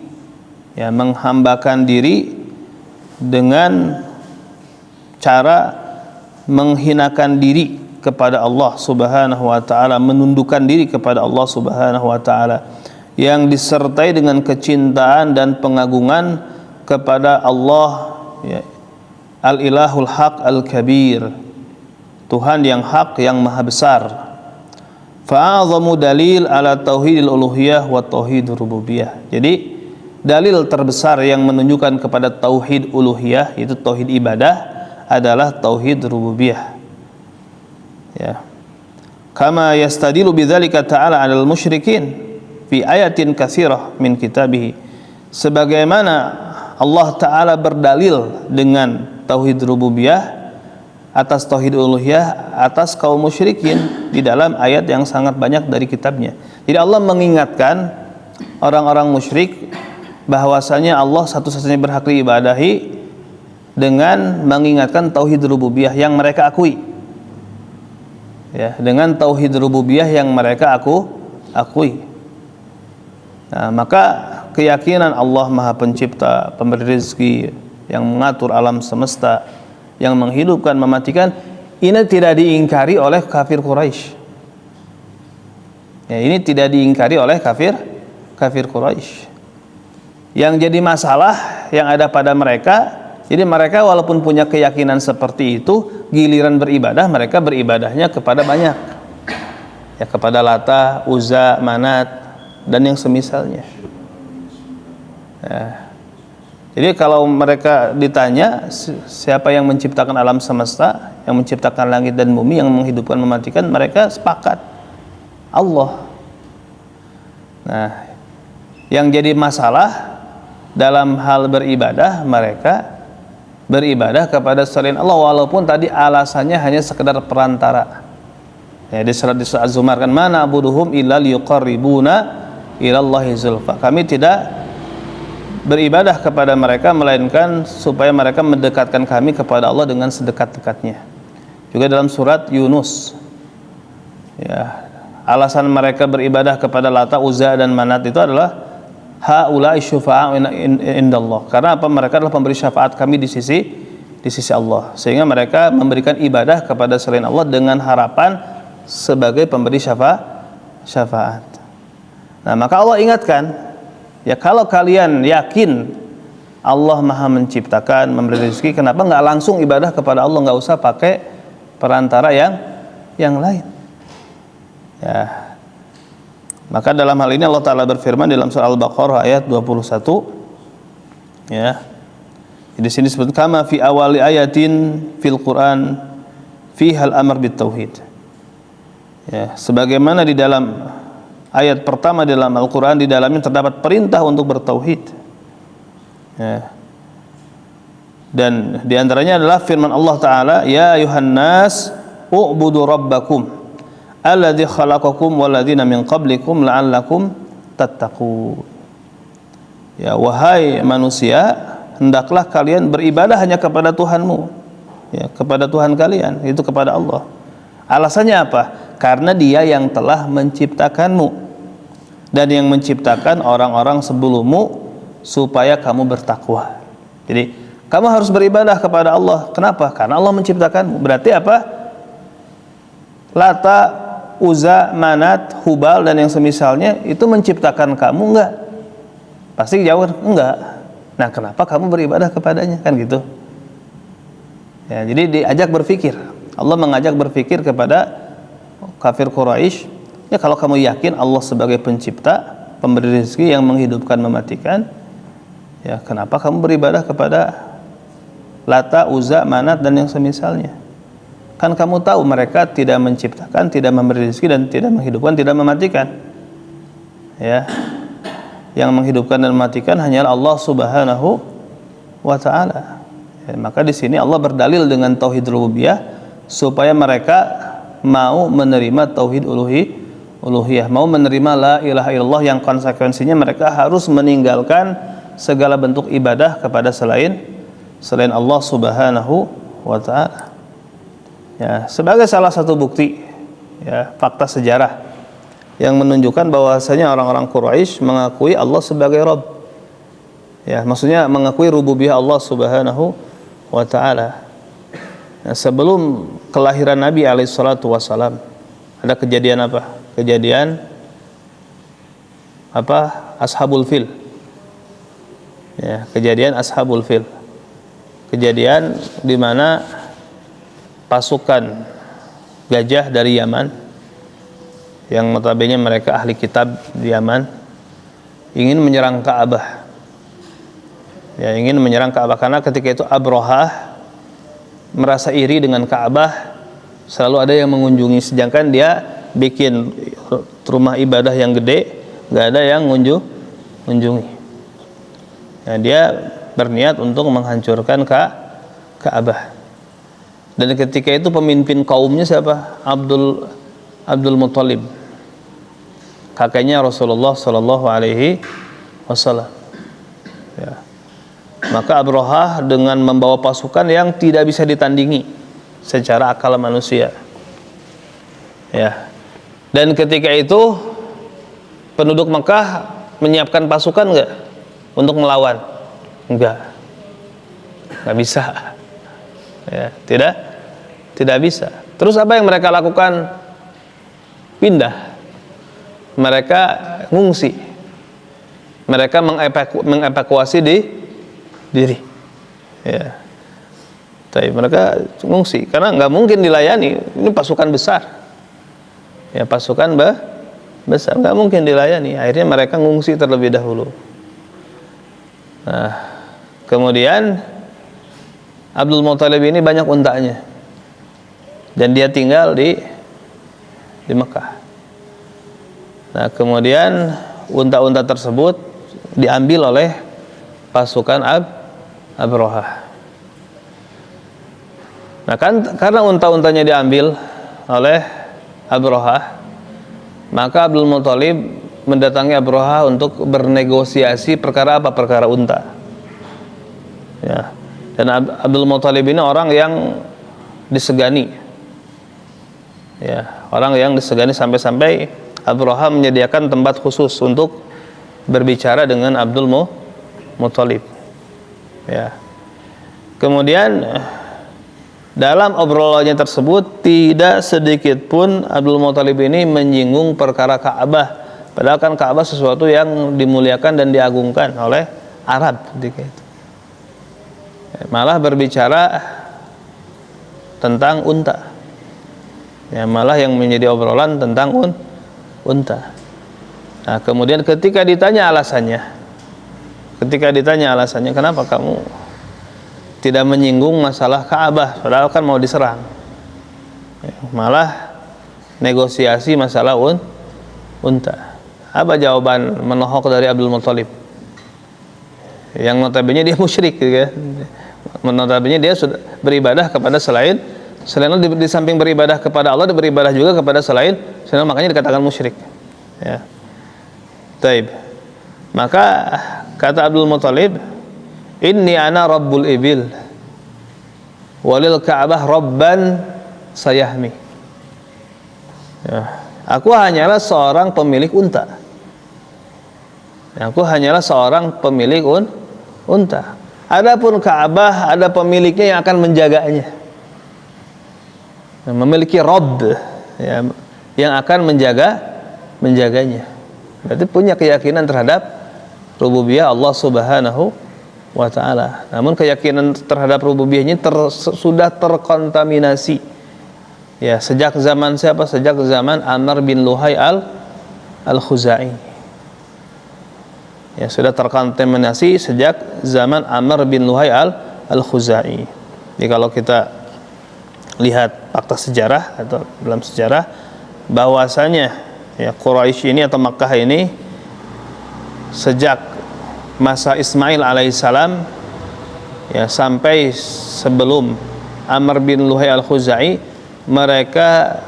ya, menghambakan diri dengan cara menghinakan diri kepada Allah subhanahu wa ta'ala, menundukkan diri kepada Allah subhanahu wa ta'ala, yang disertai dengan kecintaan dan pengagungan kepada Allah, ya, al-ilahul haq al-kabir, Tuhan yang hak, yang maha besar. Fa'azamu dalil ala tauhidil uluhiyah wa tauhidur rububiyah. Jadi dalil terbesar yang menunjukkan kepada tauhid uluhiyah, yaitu tauhid ibadah, adalah tauhid rububiyah. Ya. Kama yastadilu bidzalika ta'ala 'alal musyrikin. fi ayatin katsirah min kitabih, sebagaimana Allah Ta'ala berdalil dengan tauhid rububiyah atas tauhid uluhiyah atas kaum musyrikin di dalam ayat yang sangat banyak dari kitabnya. Jadi Allah mengingatkan orang-orang musyrik bahwasanya Allah satu-satunya berhak diibadahi dengan mengingatkan tauhid rububiyah yang mereka akui. Ya, dengan tauhid rububiyah yang mereka akui. Nah, maka keyakinan Allah Maha Pencipta, pemberi rezeki, yang mengatur alam semesta, yang menghidupkan, mematikan, ini tidak diingkari oleh kafir Quraisy. Ya, ini tidak diingkari oleh kafir Quraisy. Yang jadi masalah yang ada pada mereka, jadi mereka walaupun punya keyakinan seperti itu, giliran beribadah mereka beribadahnya kepada banyak, ya, kepada Lata, Uzza, Manat, dan yang semisalnya. Ya. Jadi kalau mereka ditanya siapa yang menciptakan alam semesta, yang menciptakan langit dan bumi, yang menghidupkan, mematikan, mereka sepakat Allah. Nah, yang jadi masalah dalam hal beribadah, mereka beribadah kepada selain Allah walaupun tadi alasannya hanya sekedar perantara. Ya, di surat Az-Zumar kan, mana abuduhum illa liyuqarribuna ilallahi zulfa. Kami tidak beribadah kepada mereka melainkan supaya mereka mendekatkan kami kepada Allah dengan sedekat-dekatnya. Juga dalam surat Yunus, ya, alasan mereka beribadah kepada Lata, Uzza dan Manat itu adalah haula'i syufa'a'u indallah, karena apa? Mereka adalah pemberi syafaat kami di sisi Allah, sehingga mereka memberikan ibadah kepada selain Allah dengan harapan sebagai pemberi syafaat. Nah, maka Allah ingatkan, ya, kalau kalian yakin Allah Maha Menciptakan, memberi rezeki, kenapa nggak langsung ibadah kepada Allah, nggak usah pakai perantara yang lain. Ya. Maka dalam hal ini Allah Ta'ala berfirman dalam surah Al-Baqarah ayat 21, ya. Di sini disebut kama fi awali ayatin fil Quran fihal amr bit tauhid. Ya, sebagaimana di dalam ayat pertama dalam Al-Quran, di dalamnya terdapat perintah untuk bertauhid. Ya. Dan diantaranya adalah firman Allah Ta'ala, ya ayuhan nas u'budu rabbakum alladzi khalaqakum walladzina min qablikum la'allakum tattaqun. Ya, wahai manusia, hendaklah kalian beribadah hanya kepada Tuhanmu, ya, kepada Tuhan kalian, itu kepada Allah. Alasannya apa? Karena Dia yang telah menciptakanmu dan yang menciptakan orang-orang sebelummu supaya kamu bertakwa. Jadi kamu harus beribadah kepada Allah. Kenapa? Karena Allah menciptakanmu. Berarti apa? Lata, Uzza, Manat, Hubal dan yang semisalnya itu menciptakan kamu? Enggak. Pasti jawab enggak. Nah, kenapa kamu beribadah kepadanya? Kan gitu. Ya, jadi diajak berpikir. Allah mengajak berpikir kepada kafir Quraisy, ya, kalau kamu yakin Allah sebagai pencipta, pemberi rezeki, yang menghidupkan, mematikan, ya, kenapa kamu beribadah kepada Lata, Uzza, Manat dan yang semisalnya? Kan kamu tahu mereka tidak menciptakan, tidak memberi rezeki, dan tidak menghidupkan, tidak mematikan. Ya, yang menghidupkan dan mematikan hanyalah Allah Subhanahu wa Ta'ala. Ya, maka di sini Allah berdalil dengan tauhid rububiyah supaya mereka mau menerima tauhid uluhiyah, mau menerima la ilaha illallah, yang konsekuensinya mereka harus meninggalkan segala bentuk ibadah kepada selain Allah Subhanahu wa Ta'ala. Ya, sebagai salah satu bukti, ya, fakta sejarah yang menunjukkan bahwasanya orang-orang Quraisy mengakui Allah sebagai Rabb. Ya, maksudnya mengakui rububiyah Allah Subhanahu wa Ta'ala. Nah, sebelum kelahiran Nabi alaihissalatu wassalam, ada kejadian apa? Kejadian apa? Ashabul Fil. Ya, kejadian Ashabul Fil. Kejadian di mana pasukan gajah dari Yaman, yang notabene mereka ahli kitab di Yaman, ingin menyerang Ka'bah. Ya, ingin menyerang Ka'bah karena ketika itu Abrahah merasa iri dengan Ka'bah, selalu ada yang mengunjungi, sedangkan dia bikin rumah ibadah yang gede, nggak ada yang mengunjungi. Nah, dia berniat untuk menghancurkan Ka'bah. Dan ketika itu pemimpin kaumnya siapa? Abdul Muthalib, kakeknya Rasulullah Shallallahu Alaihi Wasallam. Ya. Maka Abrahah dengan membawa pasukan yang tidak bisa ditandingi secara akal manusia. Ya. Dan ketika itu penduduk Mekah menyiapkan pasukan enggak untuk melawan? Enggak bisa. Ya, tidak bisa. Terus apa yang mereka lakukan? Pindah. Mereka ngungsi. Mereka mengevakuasi diri. Ya. Tapi mereka ngungsi karena nggak mungkin dilayani. Ini pasukan besar. Ya, pasukan besar nggak mungkin dilayani. Akhirnya mereka ngungsi terlebih dahulu. Nah, kemudian Abdul Muthalib ini banyak untanya dan dia tinggal di Mekah. Nah, kemudian unta-unta tersebut diambil oleh pasukan Abrahah. Nah, karena unta-untanya diambil oleh Abrahah, maka Abdul Muthalib mendatangi Abrahah untuk bernegosiasi perkara apa? Perkara unta. Ya. Dan Abdul Muthalib ini orang yang disegani. Ya, orang yang disegani sampai-sampai Abrahah menyediakan tempat khusus untuk berbicara dengan Abdul Muthalib. Ya. Kemudian dalam obrolannya tersebut tidak sedikit pun Abdul Muthalib ini menyinggung perkara Ka'bah. Padahal kan Ka'bah sesuatu yang dimuliakan dan diagungkan oleh Arab ketika itu. Malah berbicara tentang unta. Ya, malah yang menjadi obrolan tentang unta. Nah, kemudian ketika ditanya alasannya, kenapa kamu tidak menyinggung masalah Ka'bah, padahal kan mau diserang, ya, malah negosiasi masalah unta. Apa jawaban menohok dari Abdul Muthalib? Yang notabene dia musyrik, gitu kan? Notabene dia sudah beribadah kepada selain Allah, di samping beribadah kepada Allah, dia beribadah juga kepada selain, makanya dikatakan musyrik. Ya. Taib. Maka kata Abdul Muthalib, inni ana rabbul ibil walil Ka'bah rabban sayahmi. Ya. Aku hanyalah seorang pemilik unta. Aku hanyalah seorang pemilik unta. Adapun Ka'bah ada pemiliknya yang akan menjaganya. Memiliki Rabb, ya, yang akan menjaganya. Berarti punya keyakinan terhadap rububiyah Allah Subhanahu wa ta'ala. Namun keyakinan terhadap rububiyahnya sudah terkontaminasi. Ya, sejak zaman siapa? Sejak zaman Amr bin Luhai al-Khuzai. Ya, sudah terkontaminasi sejak zaman Amr bin Luhai al-Khuzai. Jadi kalau kita lihat fakta sejarah atau dalam sejarah, bahwasanya ya Quraisy ini atau Makkah ini sejak masa Ismail alaihissalam, ya, sampai sebelum Amr bin Luhai al-Khuzai, mereka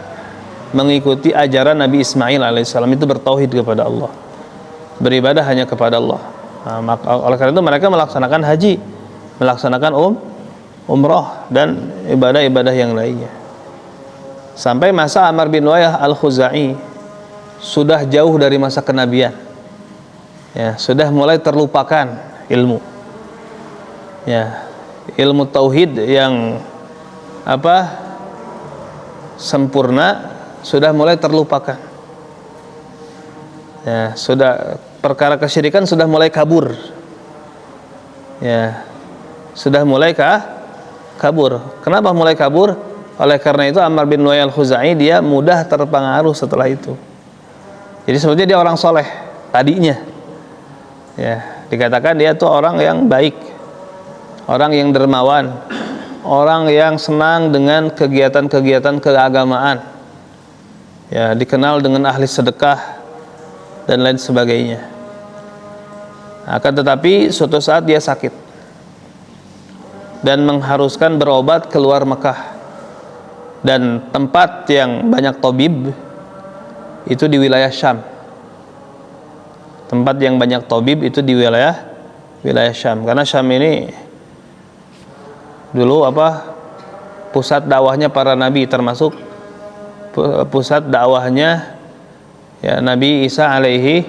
mengikuti ajaran Nabi Ismail alaihissalam, itu bertauhid kepada Allah, beribadah hanya kepada Allah. Nah, oleh karena itu mereka melaksanakan haji, melaksanakan umroh dan ibadah-ibadah yang lainnya. Sampai masa Amr bin Luhai al-Khuzai sudah jauh dari masa kenabian. Ya, sudah mulai terlupakan ilmu. Ya, ilmu tauhid yang sempurna sudah mulai terlupakan. Ya, sudah perkara kesyirikan sudah mulai kabur. Ya, sudah mulai kabur. Kenapa mulai kabur? Oleh karena itu Amr bin Luhai al-Khuzai dia mudah terpengaruh setelah itu. Jadi sebetulnya dia orang soleh tadinya. Ya, dikatakan dia tuh orang yang baik, orang yang dermawan, orang yang senang dengan kegiatan-kegiatan keagamaan. Ya, dikenal dengan ahli sedekah dan lain sebagainya. Akan tetapi suatu saat dia sakit dan mengharuskan berobat keluar Mekah, dan tempat yang banyak tabib itu di wilayah Syam. Tempat yang banyak tabib itu di wilayah Syam, karena Syam ini dulu pusat dakwahnya para nabi, termasuk pusat dakwahnya ya Nabi Isa alaihi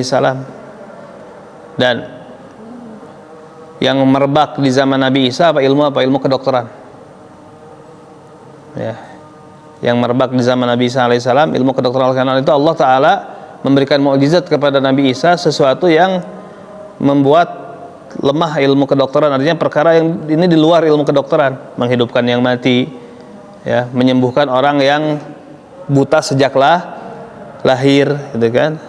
salam. Dan yang merebak di zaman Nabi Isa ilmu kedokteran. Ya. Yang merebak di zaman Nabi Isa alaihissalam ilmu kedokteran, karena itu Allah Ta'ala memberikan mukjizat kepada Nabi Isa, sesuatu yang membuat lemah ilmu kedokteran, artinya perkara yang ini di luar ilmu kedokteran, menghidupkan yang mati, ya, menyembuhkan orang yang buta sejak lahir, gitu kan,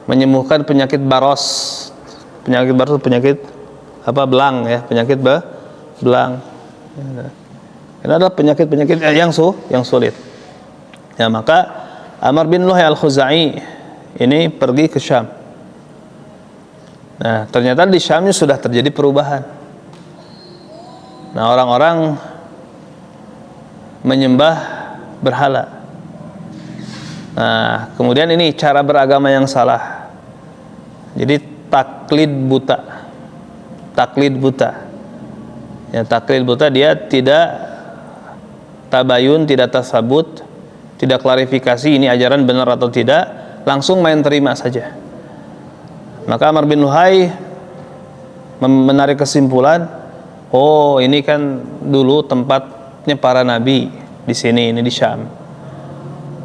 menyembuhkan penyakit baros. Penyakit baros itu penyakit belang, ya, penyakit belang. Ini adalah penyakit-penyakit yang sulit. Ya, maka Amr bin Luhai al-Khuzai ini pergi ke Syam. Nah, ternyata di Syamnya sudah terjadi perubahan. Nah, orang-orang menyembah berhala. Nah, kemudian ini cara beragama yang salah. Jadi taklid buta. Ya, taklid buta, dia tidak tabayun, tidak tasabut, tidak klarifikasi ini ajaran benar atau tidak, langsung main terima saja. Maka Amr bin Luhai menarik kesimpulan, oh ini kan dulu tempatnya para nabi di sini, ini di Syam.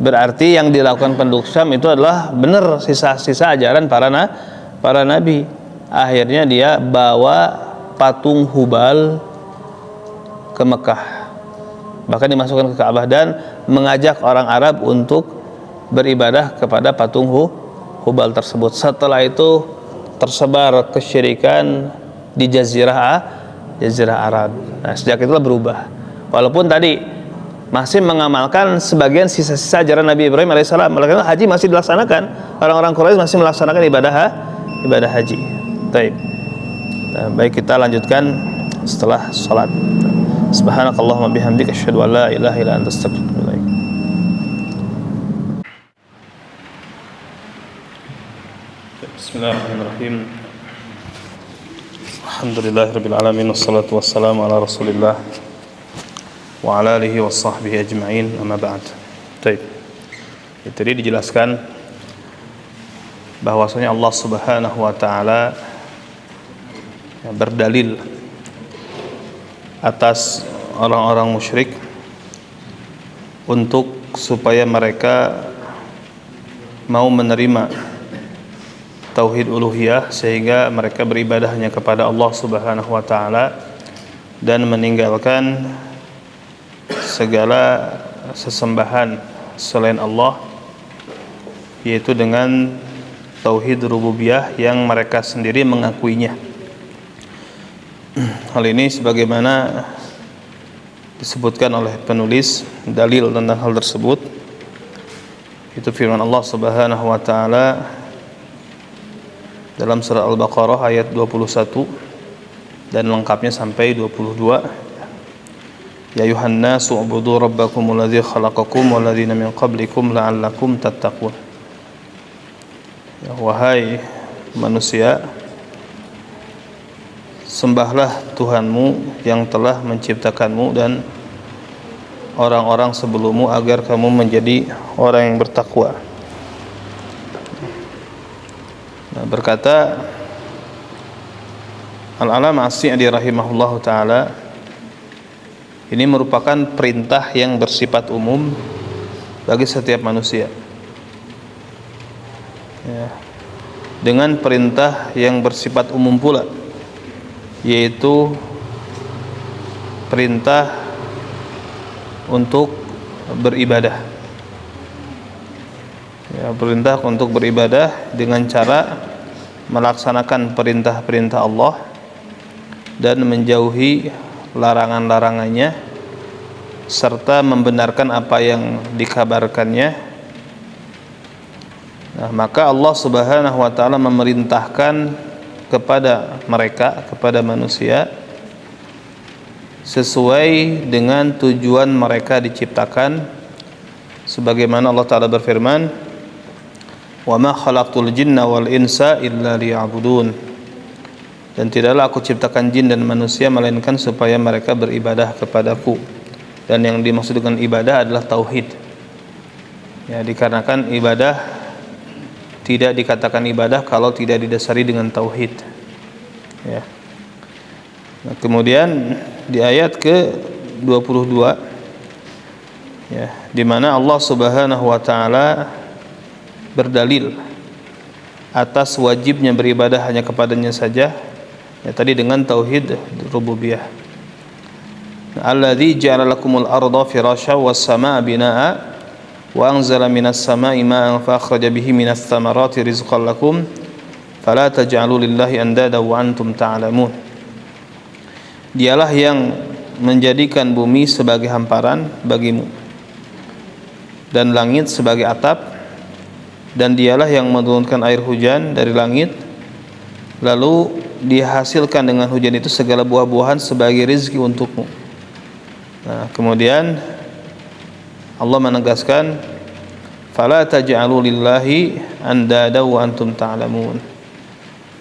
Berarti yang dilakukan penduduk Syam itu adalah benar, sisa-sisa ajaran para nabi. Akhirnya dia bawa patung Hubal ke Mekah, bahkan dimasukkan ke Ka'bah, dan mengajak orang Arab untuk beribadah kepada patung Hubal tersebut. Setelah itu tersebar kesyirikan di jazirah Arab. Nah, sejak itulah berubah. Walaupun tadi masih mengamalkan sebagian sisa-sisa ajaran Nabi Ibrahim alaihissalam, karena haji masih dilaksanakan. Orang-orang Quraisy masih melaksanakan ibadah haji. Baik. Nah, baik, kita lanjutkan setelah salat. Subhanakallahumma bihamdika asyhadu an la ilaha illa anta astaghfiruka wa atubu ilaik. Bismillahirrahmanirrahim. Alhamdulillahirabbil alamin, wassalatu wassalamu ala Rasulillah wa ala alihi washabbihi ajma'in, amma ba'd. Baik. Tadi dijelaskan bahwasanya Allah Subhanahu wa taala berdalil atas orang-orang musyrik untuk supaya mereka mau menerima tauhid uluhiyah, sehingga mereka beribadah hanya kepada Allah Subhanahu wa taala dan meninggalkan segala sesembahan selain Allah, yaitu dengan tauhid rububiyah yang mereka sendiri mengakuinya. Hal ini sebagaimana disebutkan oleh penulis dalil tentang hal tersebut, itu firman Allah Subhanahu wa taala dalam surah Al-Baqarah ayat 21 dan lengkapnya sampai 22. Ya ayuhan nasu ubudu rabbakumul ladzi khalaqakum wal ladzina min qablikum la'allakum tattaqun. Ya, wahai manusia, sembahlah Tuhanmu yang telah menciptakanmu dan orang-orang sebelummu agar kamu menjadi orang yang bertakwa. Nah, berkata Al-Alama As-Sa'di rahimahullahu taala, ini merupakan perintah yang bersifat umum bagi setiap manusia, ya, dengan perintah yang bersifat umum pula, yaitu perintah untuk beribadah, ya, perintah untuk beribadah dengan cara melaksanakan perintah-perintah Allah dan menjauhi larangan-larangannya, serta membenarkan apa yang dikabarkannya Nah, maka Allah Subhanahu wa taala memerintahkan kepada mereka, kepada manusia sesuai dengan tujuan mereka diciptakan, sebagaimana Allah taala berfirman, "Wa ma khalaqtul jinna wal insa illa liya'budun." Dan tidaklah aku ciptakan jin dan manusia melainkan supaya mereka beribadah kepadaku. Dan yang dimaksud dengan ibadah adalah tauhid. Ya, dikarenakan ibadah tidak dikatakan ibadah kalau tidak didasari dengan tauhid. Ya. Nah, kemudian di ayat ke-22 ya, di mana Allah Subhanahu wa taala berdalil atas wajibnya beribadah hanya kepadanya saja, ya, tadi dengan tauhid rububiyah. Alladzi ja'ala lakumul arda firasya was samaa binaa wa anzala minas samaa'i maa'an fa akhraja bihi minas thamarati rizqan lakum fala taj'alu lillahi andada wa antum ta'lamun. Dialah yang menjadikan bumi sebagai hamparan bagimu dan langit sebagai atap, dan dialah yang menurunkan air hujan dari langit lalu dihasilkan dengan hujan itu segala buah-buahan sebagai rezeki untukmu. Nah, kemudian Allah menegaskan, fala taj'alu lillahi andada wa antum ta'lamun.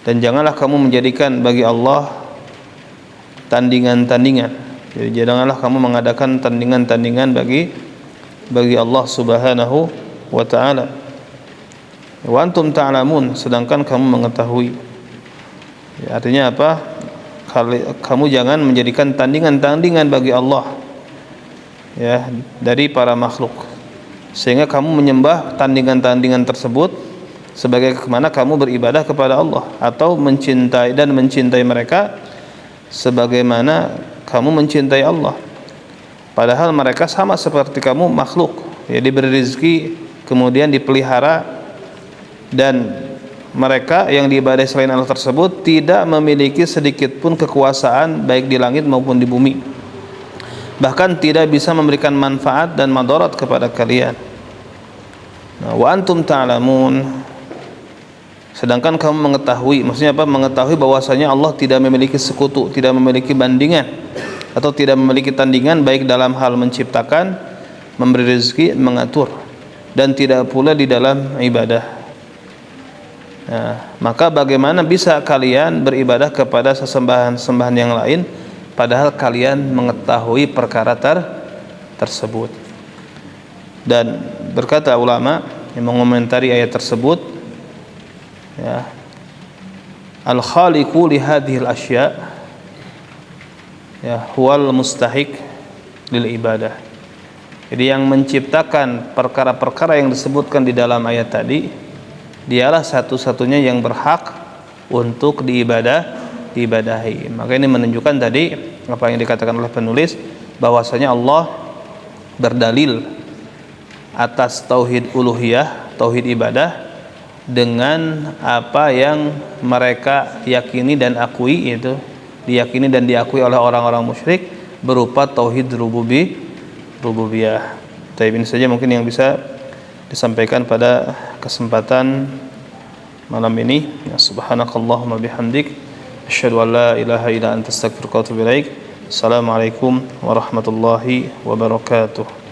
Dan janganlah kamu menjadikan bagi Allah tandingan-tandingan. Jadi janganlah kamu mengadakan tandingan-tandingan bagi Allah Subhanahu wa taala. Wa antum ta'lamun, sedangkan kamu mengetahui. Ya, artinya apa? Kamu jangan menjadikan tandingan-tandingan bagi Allah, ya, dari para makhluk, sehingga kamu menyembah tandingan-tandingan tersebut sebagaimana kamu beribadah kepada Allah, atau mencintai mereka sebagaimana kamu mencintai Allah, padahal mereka sama seperti kamu, makhluk, ya, diberi rezeki kemudian dipelihara, dan mereka yang diibadahi selain Allah tersebut tidak memiliki sedikit pun kekuasaan baik di langit maupun di bumi, bahkan tidak bisa memberikan manfaat dan madarat kepada kalian. Nah, wa antum ta'lamun, sedangkan kamu mengetahui. Maksudnya apa? Mengetahui bahwasanya Allah tidak memiliki sekutu, tidak memiliki bandingan, atau tidak memiliki tandingan baik dalam hal menciptakan, memberi rezeki, mengatur, dan tidak pula di dalam ibadah. Nah, maka bagaimana bisa kalian beribadah kepada sesembahan-sembahan yang lain padahal kalian mengetahui perkara tersebut? Dan berkata ulama yang mengomentari ayat tersebut, ya, al-khaliqu li hadhil asya', ya, huwal mustahiq lil ibadah. Jadi yang menciptakan perkara-perkara yang disebutkan di dalam ayat tadi, dialah satu-satunya yang berhak untuk diibadahi. Maka ini menunjukkan tadi apa yang dikatakan oleh penulis, bahwasanya Allah berdalil atas tauhid uluhiyah, tauhid ibadah, dengan apa yang mereka yakini dan akui, yaitu diyakini dan diakui oleh orang-orang musyrik berupa tauhid rububiyah. Ini saja mungkin yang bisa disampaikan pada kesempatan malam ini. Ya, subhanakallahumma bihamdik, asyhadu an la ilaha illa anta astaghfiruka wa atubu ilaik. Assalamualaikum warahmatullahi wabarakatuh.